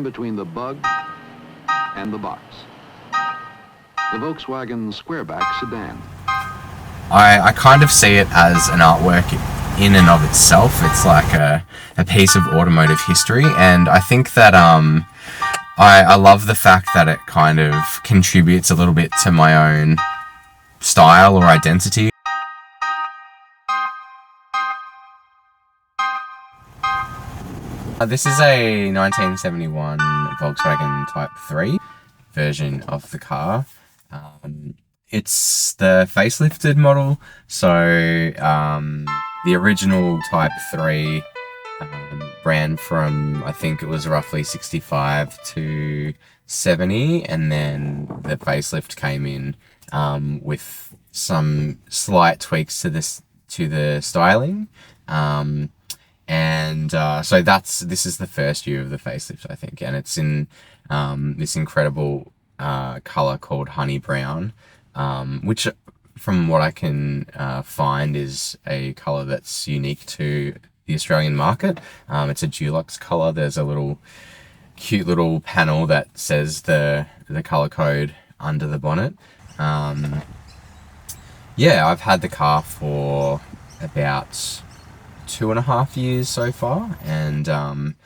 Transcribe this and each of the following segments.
between the bug and the box. The Volkswagen Squareback sedan. I kind of see it as an artwork in and of itself. It's like a piece of automotive history, and I think that I love the fact that it kind of contributes a little bit to my own style or identity. This is a 1971 Volkswagen Type 3 version of the car. It's the facelifted model, so the original Type 3 ran from, I think it was roughly 65 to 70, and then the facelift came in with some slight tweaks to the styling. So this is the first year of the facelift, I think, and it's in this incredible color called honey brown, which from what I can find is a color that's unique to the Australian market. It's a Dulux color. There's a cute little panel that says the color code under the bonnet. Yeah, I've had the car for about 2.5 years so far, and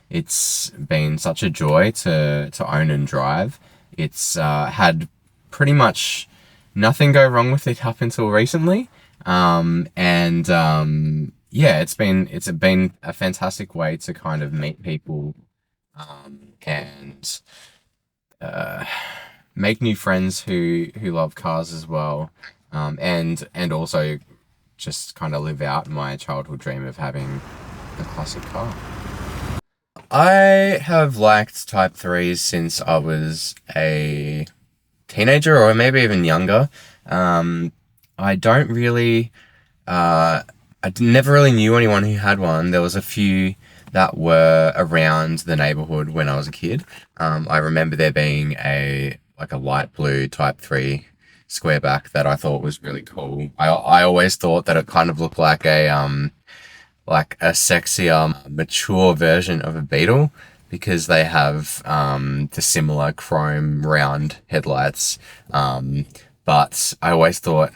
it's been such a joy to own and drive. It's had pretty much nothing go wrong with it up until recently, yeah, it's been a fantastic way to kind of meet people and make new friends who love cars as well, and also just kind of live out my childhood dream of having a classic car. I have liked Type 3s since I was a teenager, or maybe even younger. I don't really, I never really knew anyone who had one. There was a few that were around the neighborhood when I was a kid. I remember there being a light blue Type 3 Squareback that I thought was really cool. I always thought that it kind of looked like a sexier, mature version of a Beetle, because they have the similar chrome round headlights. But I always thought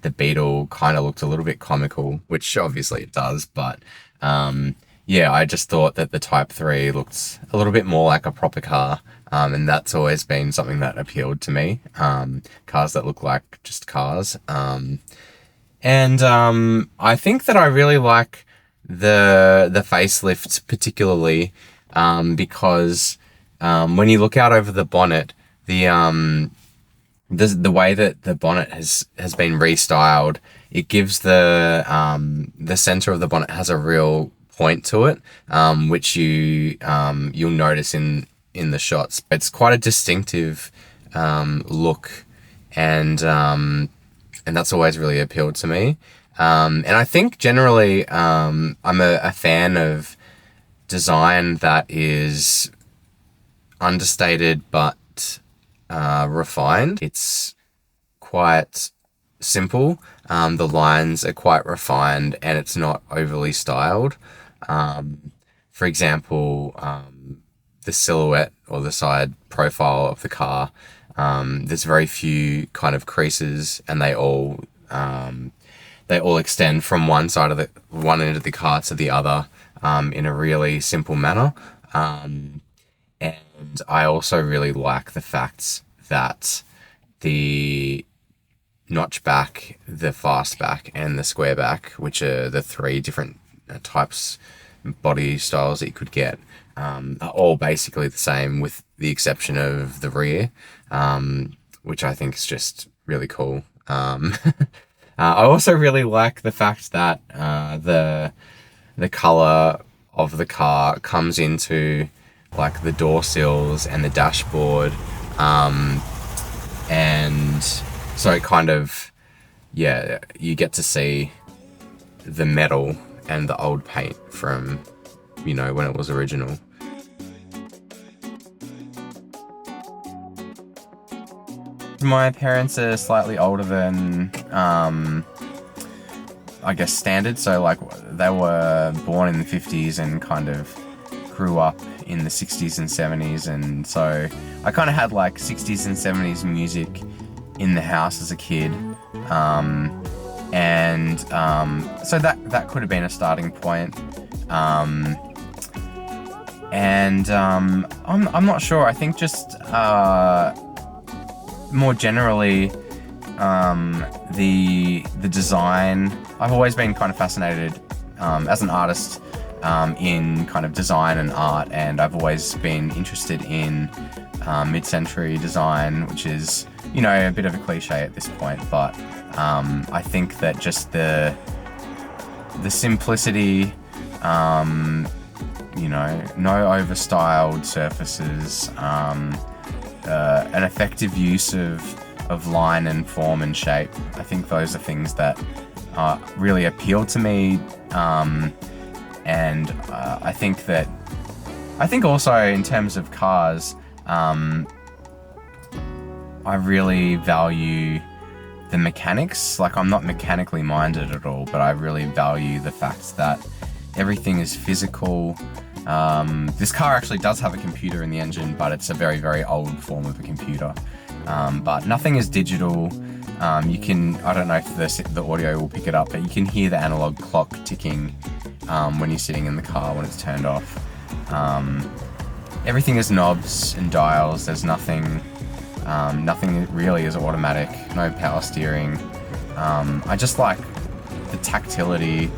the Beetle kind of looked a little bit comical, which obviously it does. But yeah, I just thought that the Type 3 looked a little bit more like a proper car. And that's always been something that appealed to me. Cars that look like just cars. I think that I really like the facelift particularly, because when you look out over the bonnet, the way that the bonnet has been restyled, it gives the center of the bonnet has a real point to it, which you'll notice in the shots. It's quite a distinctive look, and that's always really appealed to me. And I think generally I'm a fan of design that is understated but refined. It's quite simple. The lines are quite refined, and it's not overly styled. For example, the silhouette or the side profile of the car, there's very few kind of creases, and they all extend from one end of the car to the other, in a really simple manner. And I also really like the fact that the notchback, the fastback, and the squareback, which are the three different types, body styles that you could get, are all basically the same, with the exception of the rear, which I think is just really cool. I also really like the fact that the color of the car comes into like the door sills and the dashboard, and so it kind of, yeah, you get to see the metal and the old paint from, when it was original. My parents are slightly older than, I guess, standard. So, like, they were born in the 50s and kind of grew up in the 60s and 70s, and so I kind of had like 60s and 70s music in the house as a kid. So that could have been a starting point. I'm not sure. I think just more generally, the design. I've always been kind of fascinated as an artist in kind of design and art, and I've always been interested in mid-century design, which is, you know, a bit of a cliche at this point, but I think that just the simplicity, you know, no overstyled surfaces, an effective use of line and form and shape. I think those are things that really appeal to me, and I think also in terms of cars, I really value the mechanics. Like, I'm not mechanically minded at all, but I really value the fact that everything is physical. This car actually does have a computer in the engine, but it's a very, very old form of a computer. But nothing is digital. You can, I don't know if the audio will pick it up, but you can hear the analog clock ticking when you're sitting in the car when it's turned off. Everything is knobs and dials. There's nothing really is automatic. No power steering. I just like the tactility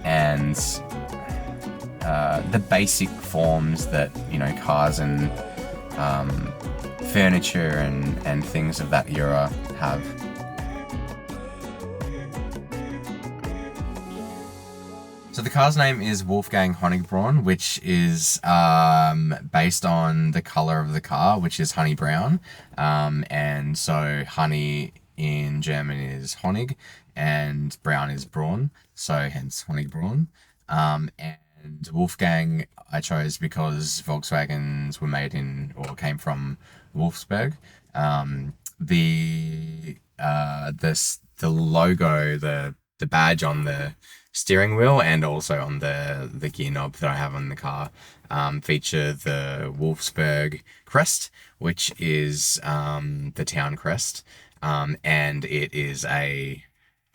and the basic forms that, you know, cars and furniture and things of that era have. So the car's name is Wolfgang Honigbraun, which is based on the color of the car, which is honey brown. And so honey in German is Honig, and brown is Braun, so hence Honigbraun. And Wolfgang I chose because Volkswagens were made in, or came from, Wolfsburg. The logo, the badge on the steering wheel and also on the gear knob that I have on the car feature the Wolfsburg crest, which is the town crest, and it is a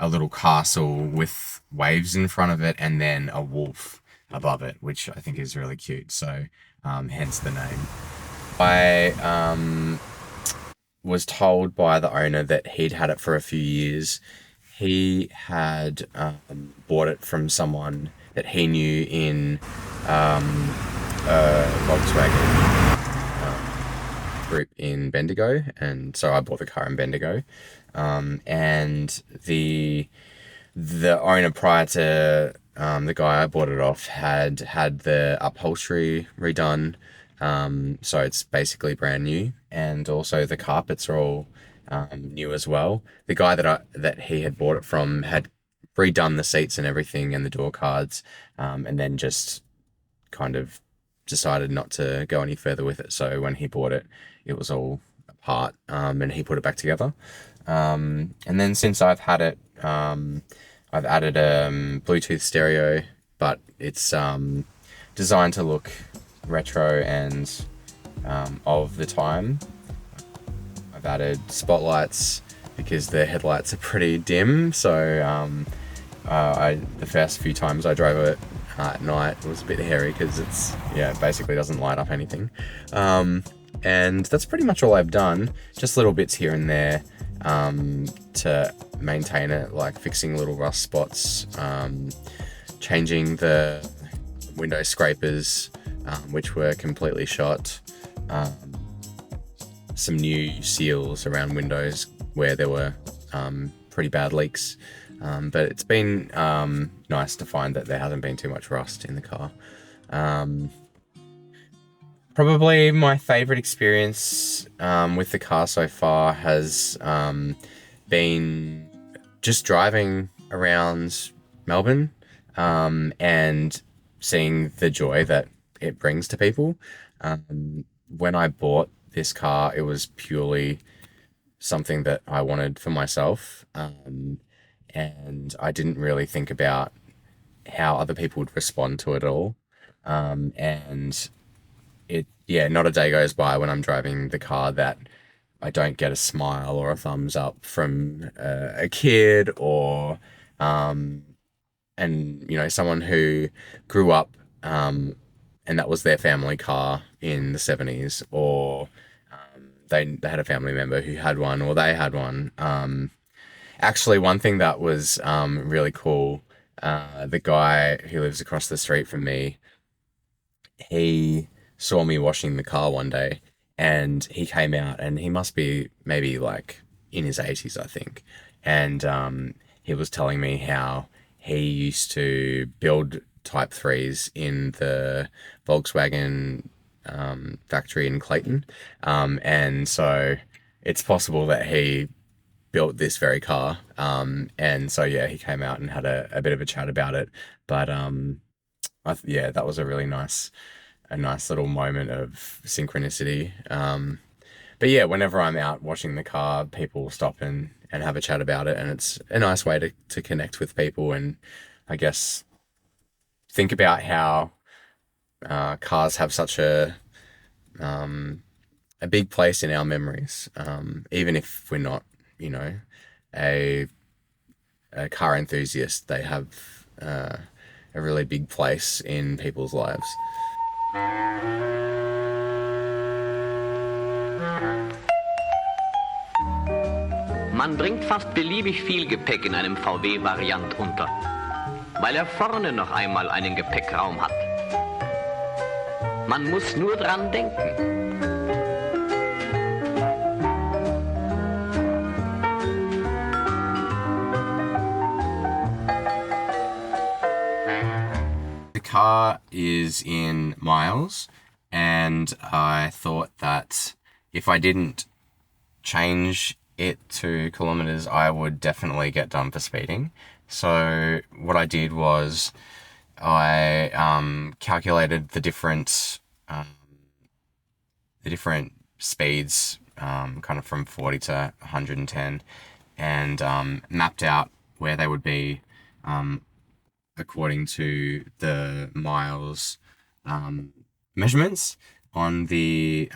little castle with waves in front of it and then a wolf above it, which I think is really cute. So hence the name. I was told by the owner that he'd had it for a few years. He had bought it from someone that he knew in a Volkswagen group in Bendigo, and so I bought the car in Bendigo. And the owner prior to the guy I bought it off had the upholstery redone, so it's basically brand new, and also the carpets are all new as well. The guy that he had bought it from had redone the seats and everything and the door cards, and then just kind of decided not to go any further with it. So when he bought it, it was all apart, and he put it back together. And then since I've had it, I've added a Bluetooth stereo, but it's designed to look retro and of the time. I've added spotlights because the headlights are pretty dim, so the first few times I drove it at night, it was a bit hairy because basically doesn't light up anything. And that's pretty much all I've done. Just little bits here and there to maintain it, like fixing little rust spots, changing the window scrapers, which were completely shot, some new seals around windows where there were pretty bad leaks. But it's been nice to find that there hasn't been too much rust in the car. Probably my favorite experience with the car so far has been just driving around Melbourne and seeing the joy that it brings to people. When I bought this car, it was purely something that I wanted for myself, and I didn't really think about how other people would respond to it at all. And not a day goes by when I'm driving the car that I don't get a smile or a thumbs up from a kid or, and someone who grew up, and that was their family car in the 70s, or they had a family member who had one, or they had one. Actually, one thing that was really cool, the guy who lives across the street from me, he saw me washing the car one day, and he came out, and he must be maybe like in his 80s, I think. And he was telling me how he used to build Type 3s in the Volkswagen factory in Clayton. And so it's possible that he built this very car. And so, yeah, he came out and had a bit of a chat about it. But that was a nice little moment of synchronicity. But yeah, whenever I'm out washing the car, people stop and have a chat about it. And it's a nice way to connect with people and, I guess, think about how cars have such a big place in our memories, even if we're not, a car enthusiast. They have a really big place in people's lives. Man bringt fast beliebig viel Gepäck in einem VW-Variant unter, weil er vorne noch einmal einen Gepäckraum hat. Man muss nur dran denken. The car is in miles, and I thought that if I didn't change it to kilometers, I would definitely get done for speeding. So what I did was I calculated the different speeds, kind of from 40 to 110, and mapped out where they would be according to the miles measurements on the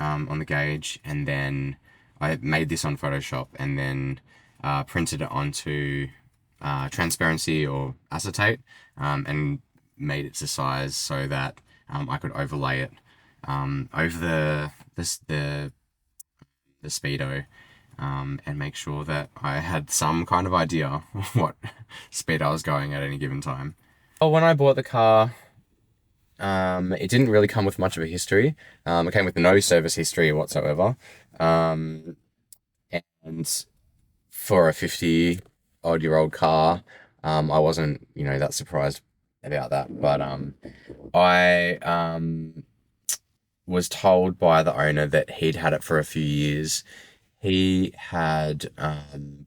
gauge, and then I made this on Photoshop and then printed it onto transparency or acetate, and made it to size so that I could overlay it over the speedo, and make sure that I had some kind of idea what speed I was going at any given time. Well, when I bought the car, it didn't really come with much of a history. It came with no service history whatsoever. And for a 50-odd-year-old car, I wasn't, that surprised about that. But I was told by the owner that he'd had it for a few years. He had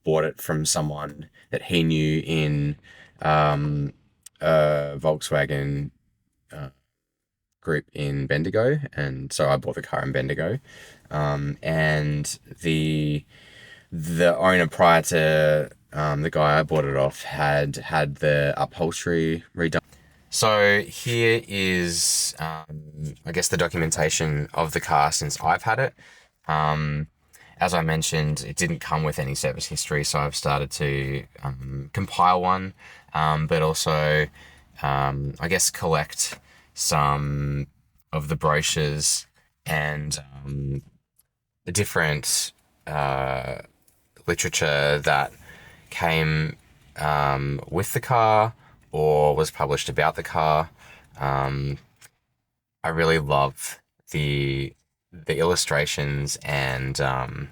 bought it from someone that he knew in a Volkswagen group in Bendigo, and so I bought the car in Bendigo. And the owner prior to the guy I bought it off had the upholstery redone. So here is, I guess, the documentation of the car since I've had it. As I mentioned, it didn't come with any service history, so I've started to compile one, but also, I guess, collect some of the brochures and the different literature that came with the car or was published about the car. I really love the illustrations and the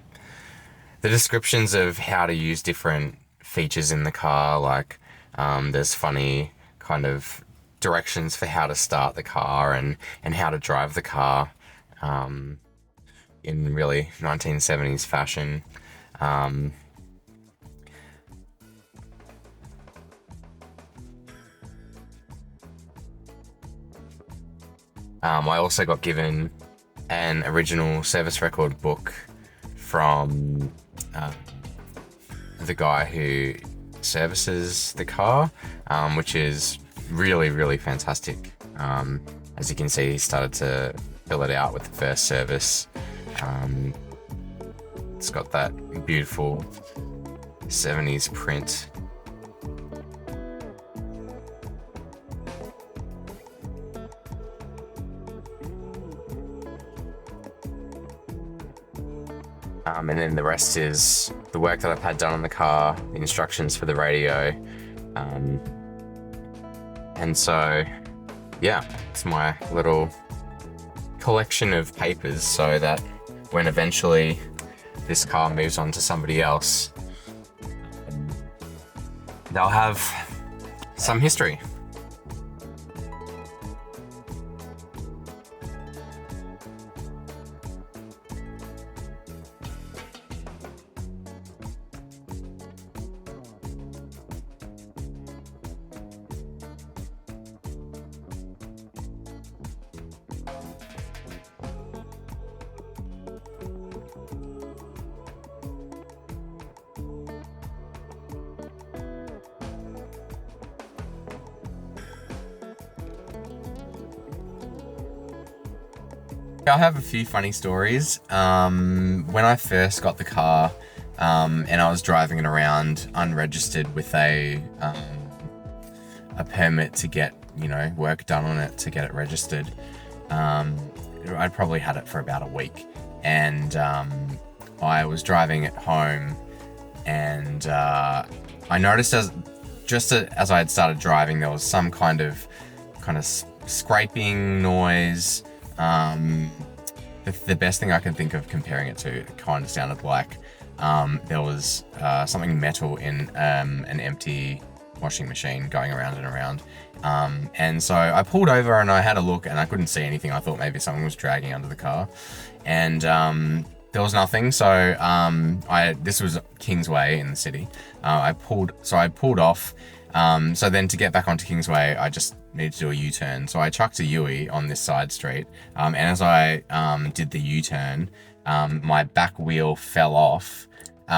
descriptions of how to use different features in the car. Like there's funny kind of directions for how to start the car and how to drive the car in really 1970s fashion. I also got given an original service record book from the guy who services the car, which is really, really fantastic. And as you can see, he started to fill it out with the first service. It's got that beautiful 70s print. And then the rest is the work that I've had done on the car, the instructions for the radio. And so, yeah, it's my little collection of papers so that when eventually this car moves on to somebody else, they'll have some history. I have a few funny stories. When I first got the car, and I was driving it around unregistered with a permit to get, work done on it to get it registered. I'd probably had it for about a week, and I was driving it home, and I noticed as I had started driving, there was some kind of scraping noise. The best thing I can think of comparing it to, it kind of sounded like there was something metal in an empty washing machine going around and around. And so I pulled over and I had a look and I couldn't see anything. I thought maybe someone was dragging under the car, and there was nothing. So this was Kingsway in the city. I pulled off. So then to get back onto Kingsway, I just needed to do a U-turn. So I chucked a Yui on this side street. And as I did the U-turn, my back wheel fell off. So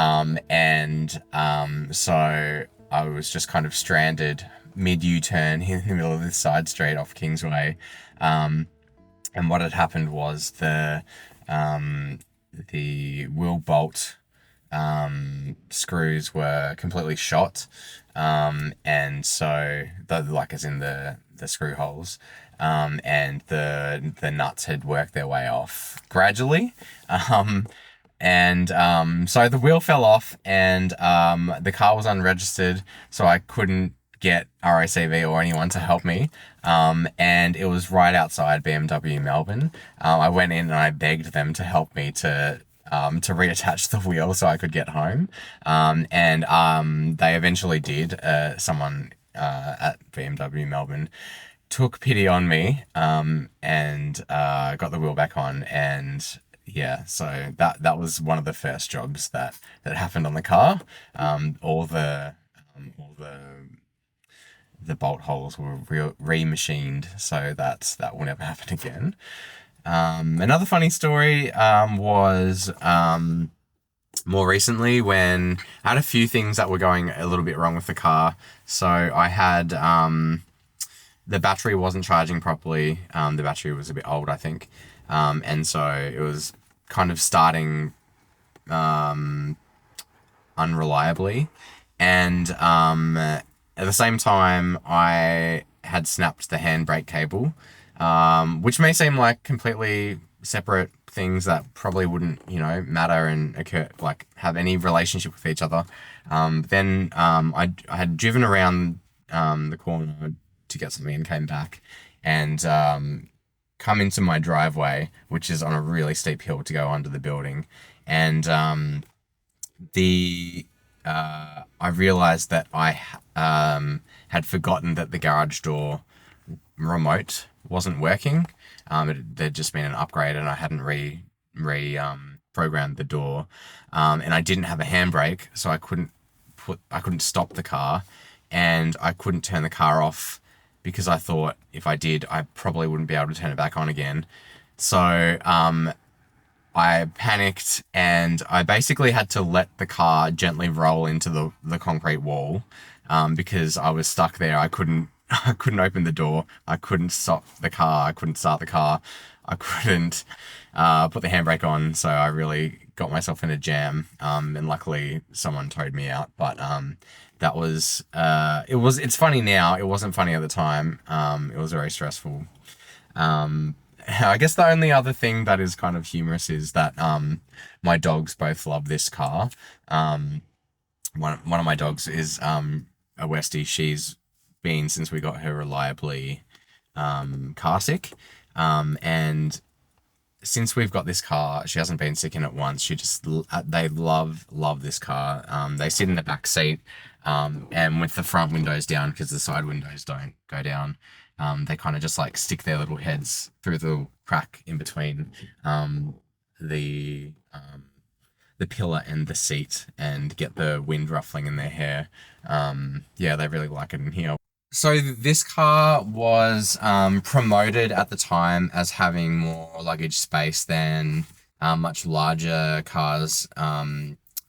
I was just kind of stranded mid U-turn in the middle of this side street off Kingsway. And what had happened was the wheel bolt screws were completely shot. And so as in the screw holes, and the nuts had worked their way off gradually. So the wheel fell off, and the car was unregistered, so I couldn't get RACV or anyone to help me. And it was right outside BMW Melbourne. I went in and I begged them to help me to reattach the wheel so I could get home. And they eventually did. Someone at BMW Melbourne took pity on me, and got the wheel back on. And yeah, so that was one of the first jobs that happened on the car. All the bolt holes were re-machined, so that will never happen again. Another funny story was more recently when I had a few things that were going a little bit wrong with the car. So I had the battery wasn't charging properly. The battery was a bit old, I think, and so it was kind of starting unreliably, and at the same time I had snapped the handbrake cable. Which may seem like completely separate things that probably wouldn't, matter and occur, have any relationship with each other. Then I had driven around the corner to get something and came back, and come into my driveway, which is on a really steep hill to go under the building, and I realized that I had forgotten that the garage door remote wasn't working. There'd just been an upgrade, and I hadn't programmed the door, and I didn't have a handbrake, so I couldn't stop the car, and I couldn't turn the car off because I thought if I did, I probably wouldn't be able to turn it back on again. So I panicked, and I basically had to let the car gently roll into the concrete wall, because I was stuck there. I couldn't I couldn't open the door. I couldn't stop the car. I couldn't start the car. I couldn't put the handbrake on. So I really got myself in a jam. And luckily someone towed me out. But that was it's funny now. It wasn't funny at the time. It was very stressful. I guess the only other thing that is kind of humorous is that my dogs both love this car. One of my dogs is a Westie. She's been, since we got her, reliably car sick. And since we've got this car, she hasn't been sick in it once. They love this car. They sit in the back seat, and with the front windows down, because the side windows don't go down, they kind of just like stick their little heads through the crack in between the pillar and the seat and get the wind ruffling in their hair. Yeah, they really like it in here. So this car was promoted at the time as having more luggage space than much larger cars,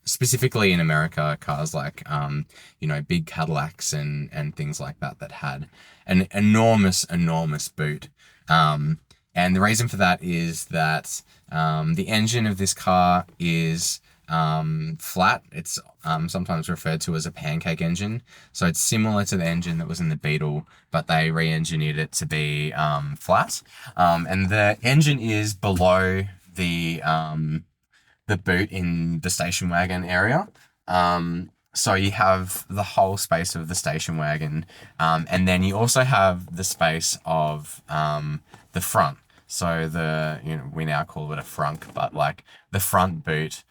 specifically in America, cars like, big Cadillacs and things like that had an enormous boot. And the reason for that is that the engine of this car is flat. It's sometimes referred to as a pancake engine. So it's similar to the engine that was in the Beetle, but they re-engineered it to be flat. And the engine is below the boot in the station wagon area. So you have the whole space of the station wagon, and then you also have the space of the front. So we now call it a frunk, but like the front boot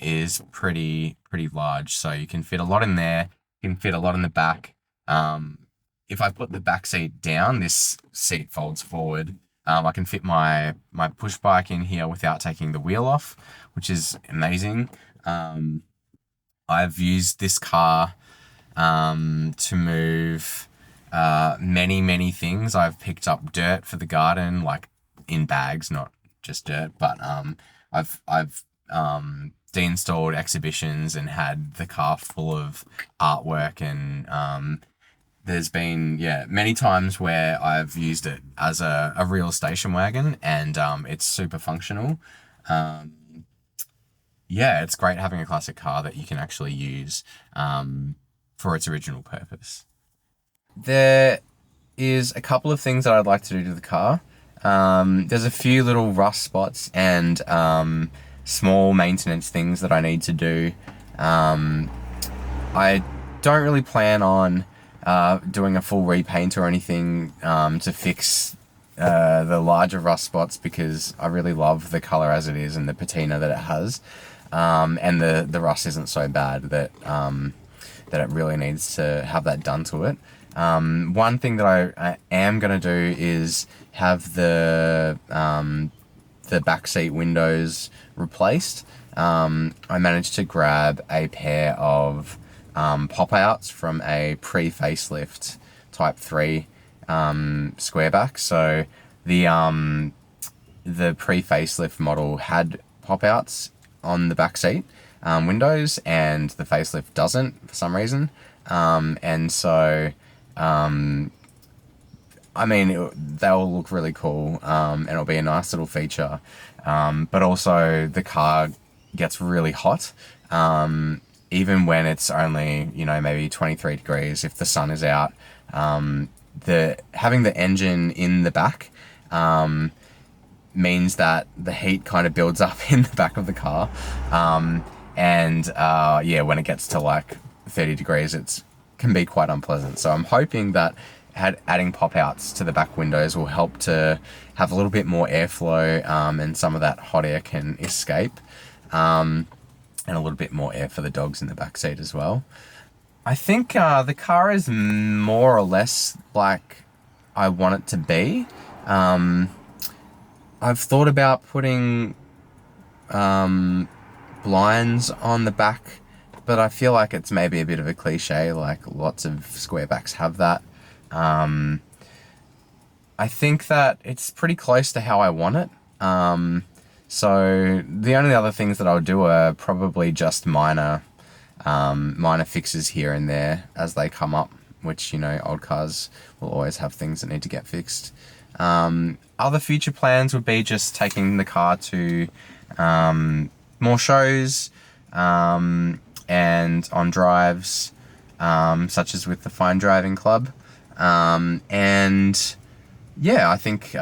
is pretty large. So you can fit a lot in there. You can fit a lot in the back. If I put the back seat down, this seat folds forward. I can fit my push bike in here without taking the wheel off, which is amazing. I've used this car to move many things. I've picked up dirt for the garden, like in bags, not just dirt, but I've deinstalled exhibitions and had the car full of artwork, and there's been many times where I've used it as a real station wagon, and it's super functional. It's great having a classic car that you can actually use for its original purpose. There is a couple of things that I'd like to do to the car. There's a few little rust spots and small maintenance things that I need to do. I don't really plan on doing a full repaint or anything to fix the larger rust spots, because I really love the color as it is and the patina that it has. And the rust isn't so bad that it really needs to have that done to it. One thing that I am going to do is have the backseat windows replaced. I managed to grab a pair of pop-outs from a pre-facelift Type 3 Squareback. So the pre-facelift model had pop-outs on the backseat windows, and the facelift doesn't for some reason. And so they'll look really cool, and it'll be a nice little feature. But also the car gets really hot, even when it's only, maybe 23 degrees if the sun is out. Having the engine in the back means that the heat kind of builds up in the back of the car. When it gets to like 30 degrees, it can be quite unpleasant. So I'm hoping that adding pop-outs to the back windows will help to have a little bit more airflow, and some of that hot air can escape, and a little bit more air for the dogs in the back seat as well. I think the car is more or less like I want it to be. I've thought about putting blinds on the back, but I feel like it's maybe a bit of a cliche, like lots of Squarebacks have that. I think that it's pretty close to how I want it. So the only other things that I'll do are probably just minor fixes here and there as they come up. which, old cars will always have things that need to get fixed. Other future plans would be just taking the car to more shows and on drives, such as with the Fine Driving Club. And yeah, I think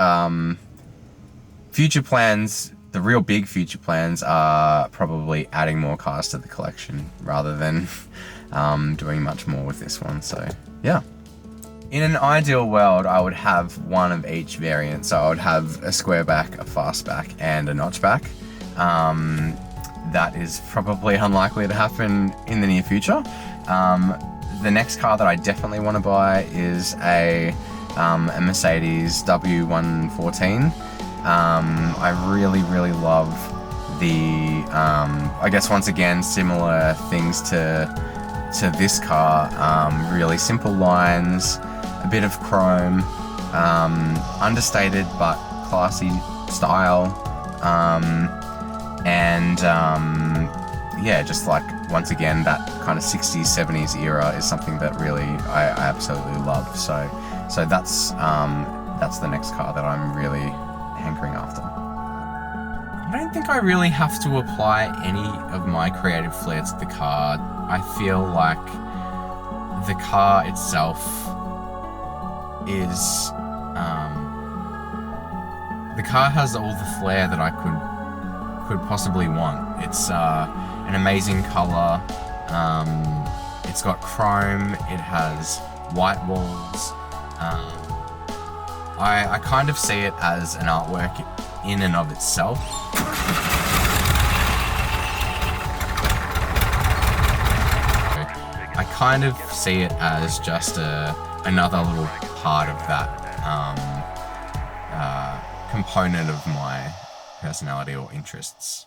future plans, the real big future plans, are probably adding more cars to the collection rather than doing much more with this one. So yeah. In an ideal world, I would have one of each variant. So I would have a squareback, a fastback, and a notchback. That is probably unlikely to happen in the near future. The next car that I definitely want to buy is a Mercedes W114. I really, really love the, I guess once again, similar things to this car. Really simple lines, a bit of chrome, understated but classy style, and yeah, just like, once again, that kind of 60s, 70s era is something that really I absolutely love. So that's the next car that I'm really hankering after. I don't think I really have to apply any of my creative flair to the car. I feel like the car itself is, the car has all the flair that I could possibly want. It's an amazing color. It's got chrome. It has white walls. I kind of see it as an artwork in and of itself. I kind of see it as just another little part of that component of my personality or interests.